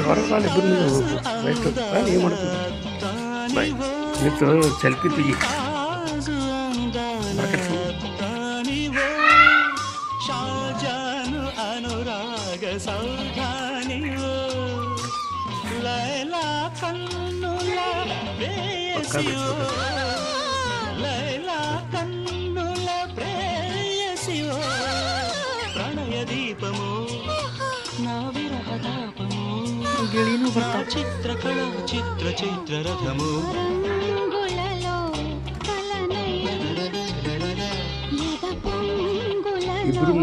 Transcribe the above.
ಹೊರಗೆ ಬಾಳ ಇಬ್ಬರು ಬೈಕ್ ಏನು ಮಾಡ್ತೀವಿ ಬಾಯ್ ನಿಂತು ಸೆಲ್ಫಿ ತೆಗಿ ಶಾಜಾನು ಅನುರಾಗ ಸೌಧಾನಿಯೋ ಲೈಲಾ ಕನ್ನುಲ ಪ್ರೇಯಸಿಯೋ ಲೈಲಾ ಕನ್ನುಲ ಪ್ರೇಯಸಿಯೋ ಪ್ರಣಯ ದೀಪಮೋ ನಾವಿರಹದಾಪಮೋ ಗಿಳಿನೂ ಬರ್ತಾವ ಚಿತ್ರಕಳ ಚಿತ್ರ ಚಿತ್ರರಥಮೋ ಇಬ್ಬರು